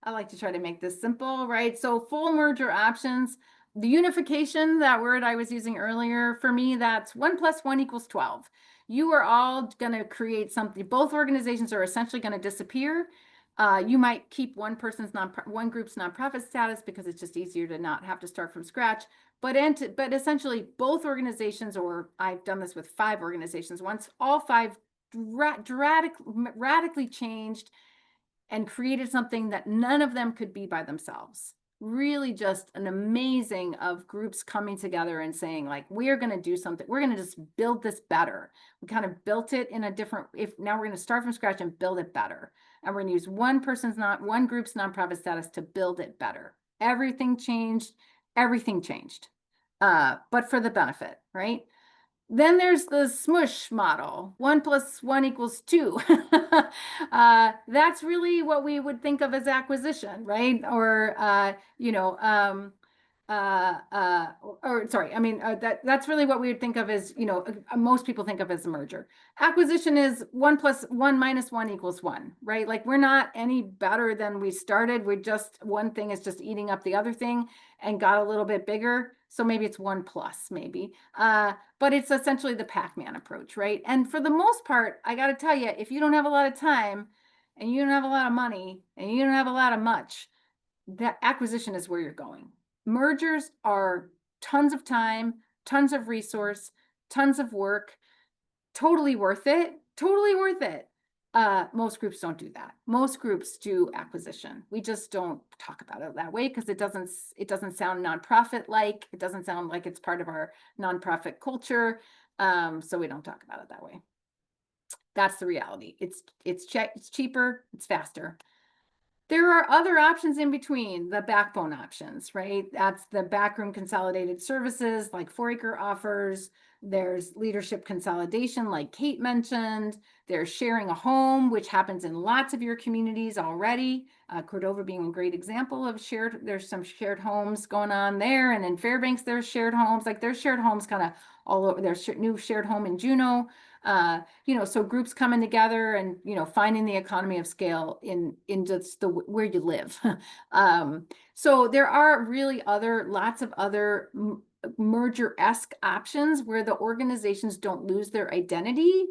Speaker 1: I like to try to make this simple, right? So full merger options, the unification, that word I was using earlier, for me, that's 1 + 1 = 12. You are all going to create something. Both organizations are essentially going to disappear. You might keep one group's nonprofit status because it's just easier to not have to start from scratch. But essentially both organizations, or I've done this with 5 organizations once, all 5 radically changed and created something that none of them could be by themselves. Really just an amazing of groups coming together and saying, like, we're going to do something. We're going to just build this better. We kind of built it in a different, now we're going to start from scratch and build it better. And we're going to use one group's nonprofit status to build it better. Everything changed. But for the benefit, right? Then there's the smush model, 1 + 1 = 2. That's really what we would think of as acquisition, right? Or, sorry, I mean, that's really what we would think of as, most people think of as a merger. Acquisition is 1 + 1 - 1 = 1, right? Like, we're not any better than we started. We're just, one thing is just eating up the other thing and got a little bit bigger. So maybe it's 1+, maybe. But it's essentially the Pac-Man approach, right? And for the most part, I got to tell you, if you don't have a lot of time and you don't have a lot of money and you don't have a lot of much, that acquisition is where you're going. Mergers are tons of time, tons of resource, tons of work, totally worth it, totally worth it. Most groups don't do that. Most groups do acquisition. We just don't talk about it that way because it doesn't sound nonprofit like. It doesn't sound like it's part of our nonprofit culture. So we don't talk about it that way. That's the reality. It's cheaper, it's faster. There are other options in between, the backbone options, right? That's the backroom consolidated services like 4-Acre offers. There's leadership consolidation like Kate mentioned. There's sharing a home, which happens in lots of your communities already. Cordova being a great example of there's some shared homes going on there. And in Fairbanks, there's shared homes. Like, there's shared homes kind of all over. There's new shared home in Juneau. So groups coming together and, finding the economy of scale in just where you live. So there are really lots of other merger-esque options where the organizations don't lose their identity,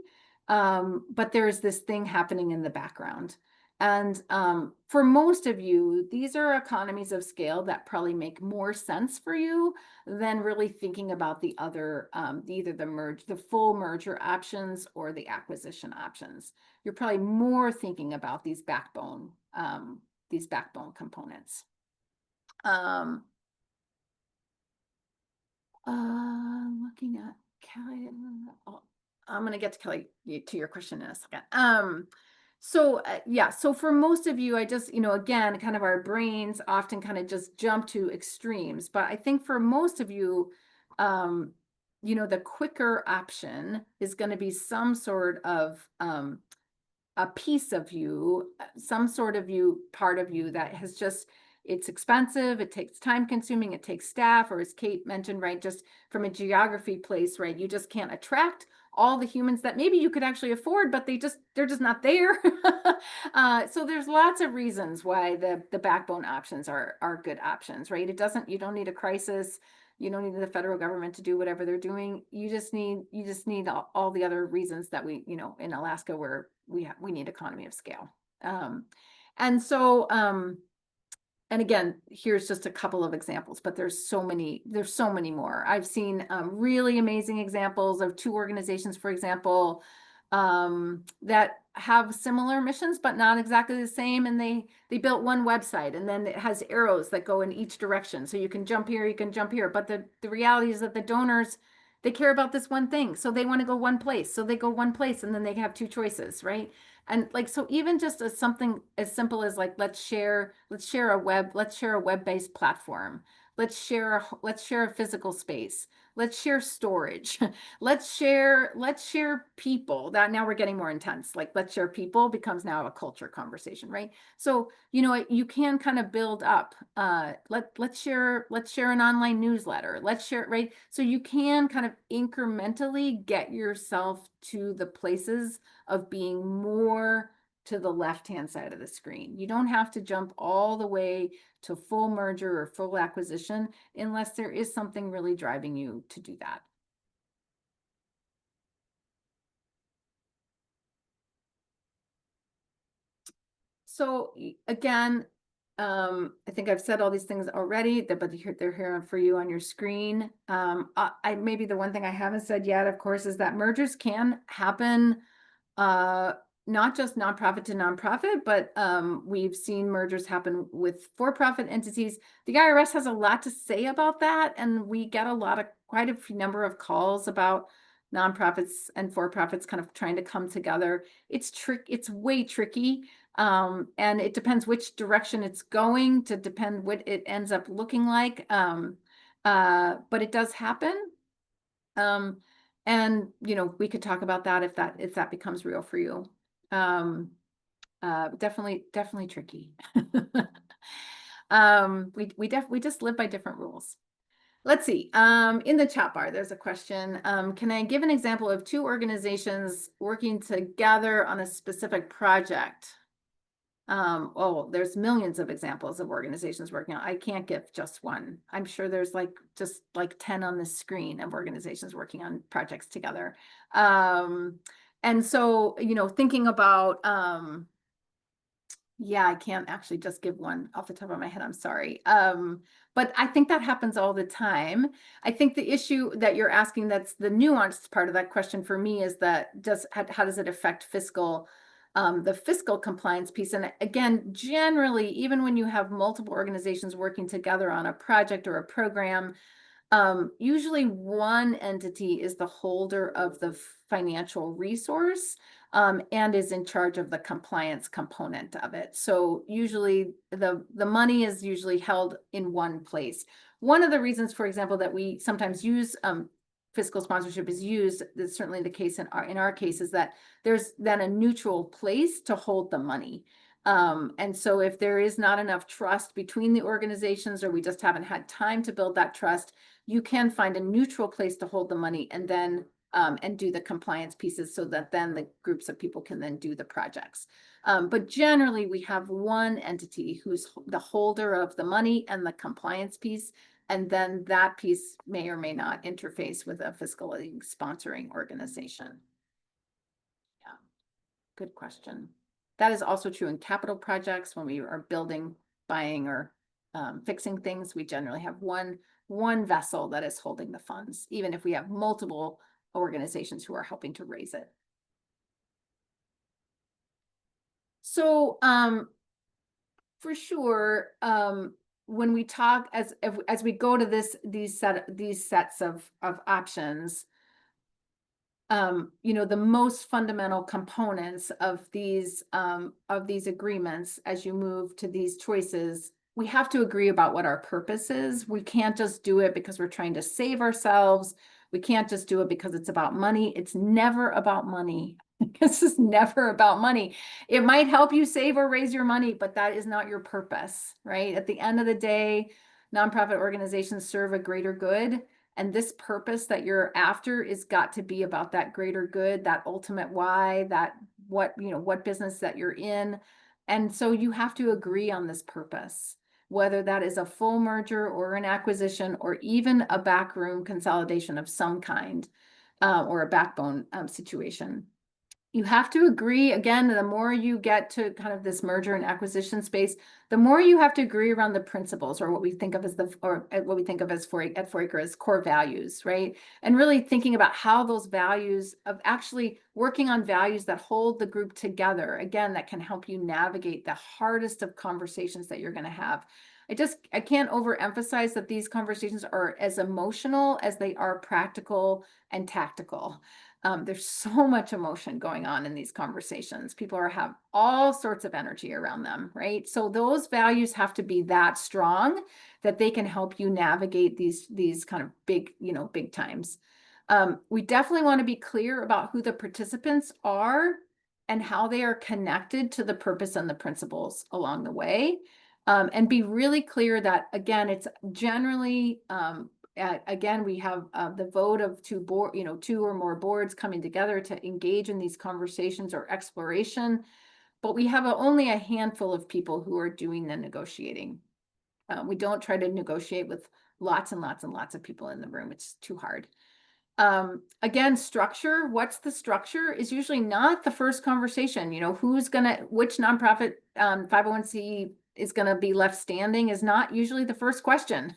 Speaker 1: but there's this thing happening in the background. And for most of you, these are economies of scale that probably make more sense for you than really thinking about the other, either the full merger options or the acquisition options. You're probably more thinking about these backbone components. Looking at Kelly, I'm going to get to Kelly, to your question in a second. So for most of you, I just, again, kind of our brains often kind of just jump to extremes. But I think for most of you, the quicker option is going to be some sort of a piece of you, some sort of part of you that has just, it's expensive, it takes time consuming, it takes staff, or as Kate mentioned, right, just from a geography place, right, you just can't attract all the humans that maybe you could actually afford, but they're just not there. So there's lots of reasons why the backbone options are good options, right? You don't need a crisis. You don't need the federal government to do whatever they're doing. You just need all the other reasons that we, in Alaska, where we need economy of scale. And again, here's just a couple of examples, but there's so many more. I've seen really amazing examples of 2 organizations, for example, that have similar missions, but not exactly the same. And they built one website, and then it has arrows that go in each direction. So you can jump here, you can jump here. But the reality is that the donors, they care about this one thing. So they want to go one place. So they go one place, and then they have 2 choices, right? And like, so even just as something as simple as like, let's share a web-based platform. Let's share a physical space. Let's share storage. let's share people. That now we're getting more intense. Like, let's share people becomes now a culture conversation, right? So, you can kind of build up, let's share an online newsletter. Let's share, right? So you can kind of incrementally get yourself to the places of being more to the left-hand side of the screen. You don't have to jump all the way to full merger or full acquisition unless there is something really driving you to do that. So again, I think I've said all these things already, but they're here for you on your screen. Maybe the one thing I haven't said yet, of course, is that mergers can happen, not just nonprofit to nonprofit, but we've seen mergers happen with for-profit entities. The IRS has a lot to say about that, and we get quite a few number of calls about nonprofits and for-profits kind of trying to come together. It's way tricky. And it depends which direction it's going to depend what it ends up looking like. But it does happen. And we could talk about that if that becomes real for you. Definitely tricky. We just live by different rules. Let's see. In the chat bar, there's a question. Can I give an example of two organizations working together on a specific project? There's millions of examples of organizations working on. I can't give just one. I'm sure there's just 10 on the screen of organizations working on projects together. And so, thinking about, yeah, I can't actually just give one off the top of my head. I'm sorry. But I think that happens all the time. I think the issue that you're asking, that's the nuanced part of that question for me, is that how does it affect the fiscal compliance piece? And again, generally, even when you have multiple organizations working together on a project or a program, usually one entity is the holder of the financial resource, and is in charge of the compliance component of it. So usually the money is usually held in one place. One of the reasons, for example, that we sometimes use fiscal sponsorship is used, that's certainly the case in our case, is that there's then a neutral place to hold the money. And so if there is not enough trust between the organizations, or we just haven't had time to build that trust, you can find a neutral place to hold the money and then and do the compliance pieces, so that then the groups of people can then do the projects. But generally, we have one entity who's the holder of the money and the compliance piece, and then that piece may or may not interface with a fiscally sponsoring organization. Yeah, good question. That is also true in capital projects. When we are building, buying, or fixing things, we generally have one vessel that is holding the funds, even if we have multiple organizations who are helping to raise it. So for sure, when we talk, as we go to these sets of options, the most fundamental components of these agreements, as you move to these choices, we have to agree about what our purpose is. We can't just do it because we're trying to save ourselves. We can't just do it because it's about money. It's never about money. This is never about money. It might help you save or raise your money, but that is not your purpose, right? At the end of the day, nonprofit organizations serve a greater good. And this purpose that you're after is got to be about that greater good, that ultimate why, that what business that you're in. And so you have to agree on this purpose, whether that is a full merger or an acquisition, or even a backroom consolidation of some kind, or a backbone situation. You have to agree. Again, the more you get to kind of this merger and acquisition space, the more you have to agree around the principles, or what we think of as at 4acre as core values, right? And really thinking about how those values, of actually working on values that hold the group together, again, that can help you navigate the hardest of conversations that you're going to have. I can't overemphasize that these conversations are as emotional as they are practical and tactical. There's so much emotion going on in these conversations. People have all sorts of energy around them, right? So those values have to be that strong that they can help you navigate these kind of big times. We definitely want to be clear about who the participants are and how they are connected to the purpose and the principles along the way. And be really clear that, again, it's generally, again, we have the vote of two or more boards coming together to engage in these conversations or exploration, but we have only a handful of people who are doing the negotiating. We don't try to negotiate with lots and lots and lots of people in the room. It's too hard. Again, structure, what's the structure is usually not the first conversation. You know, which nonprofit 501c is gonna be left standing is not usually the first question.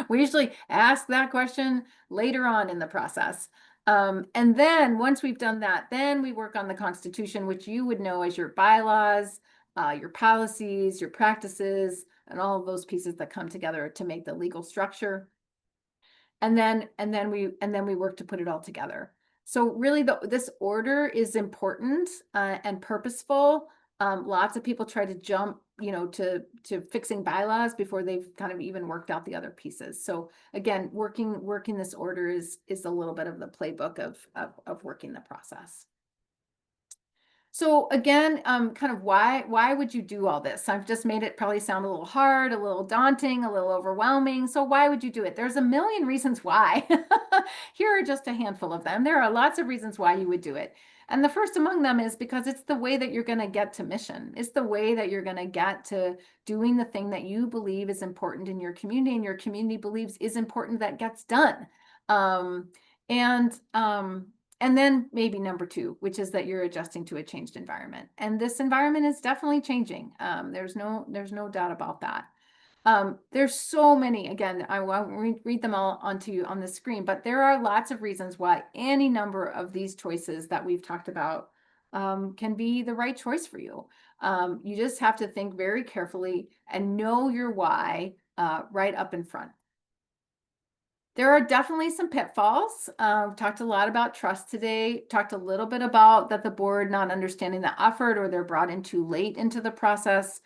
Speaker 1: We usually ask that question later on in the process. And then once we've done that, then we work on the Constitution, which you would know as your bylaws, your policies, your practices, and all of those pieces that come together to make the legal structure. And then we work to put it all together. So really this order is important and purposeful. Lots of people try to jump, you know, to fixing bylaws before they've kind of even worked out the other pieces. So again, working this order is a little bit of the playbook of working the process. So again, kind of why would you do all this? I've just made it probably sound a little hard, a little daunting, a little overwhelming. So why would you do it? There's a million reasons why. Here are just a handful of them. There are lots of reasons why you would do it. And the first among them is because it's the way that you're going to get to mission. It's the way that you're going to get to doing the thing that you believe is important in your community and your community believes is important that gets done. And then maybe number two, which is that you're adjusting to a changed environment. And this environment is definitely changing. There's no doubt about that. There's so many, again, I won't read them all onto you on the screen, but there are lots of reasons why any number of these choices that we've talked about can be the right choice for you. You just have to think very carefully and know your why right up in front. There are definitely some pitfalls. Talked a lot about trust today, talked a little bit about that the board not understanding the effort or they're brought in too late into the process.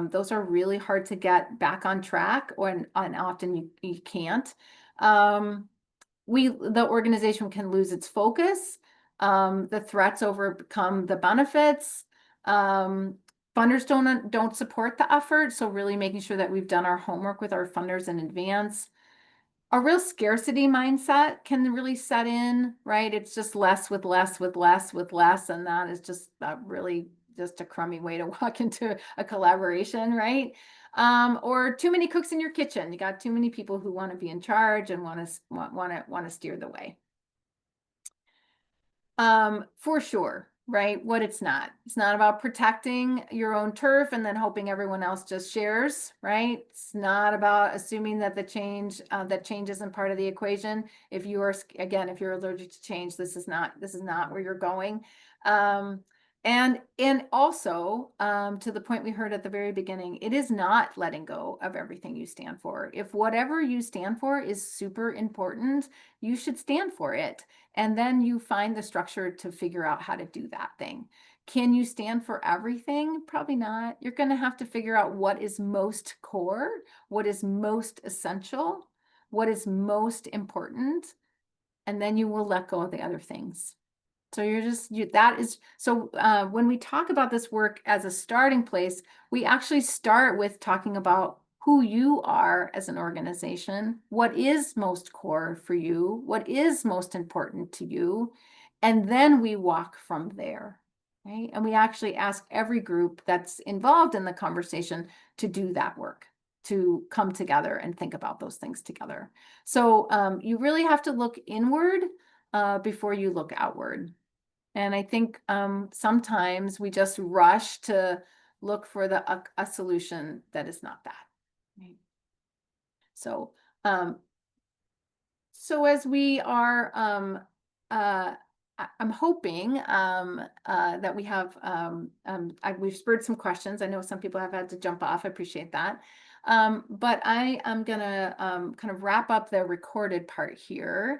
Speaker 1: Those are really hard to get back on track and often you can't. The organization can lose its focus. The threats overcome the benefits. Funders don't support the effort. So really making sure that we've done our homework with our funders in advance. A real scarcity mindset can really set in, right? It's just less with less with less with less. And that is just really just a crummy way to walk into a collaboration, right? Or too many cooks in your kitchen. You got too many people who want to be in charge and want to steer the way. For sure, right? What it's not about protecting your own turf and then hoping everyone else just shares, right? It's not about assuming that change isn't part of the equation. If you are, again, if you're allergic to change, this is not where you're going. And also, to the point we heard at the very beginning, it is not letting go of everything you stand for. If whatever you stand for is super important, you should stand for it. And then you find the structure to figure out how to do that thing. Can you stand for everything? Probably not. You're going to have to figure out what is most core, what is most essential, what is most important, and then you will let go of the other things. So when we talk about this work as a starting place, we actually start with talking about who you are as an organization, what is most core for you, what is most important to you, and then we walk from there, right? And we actually ask every group that's involved in the conversation to do that work, to come together and think about those things together. So you really have to look inward before you look outward. And I think sometimes we just rush to look for a solution that is not that. Right? So, as we are, I'm hoping that we have, we've spurred some questions. I know some people have had to jump off. I appreciate that. But I am gonna kind of wrap up the recorded part here.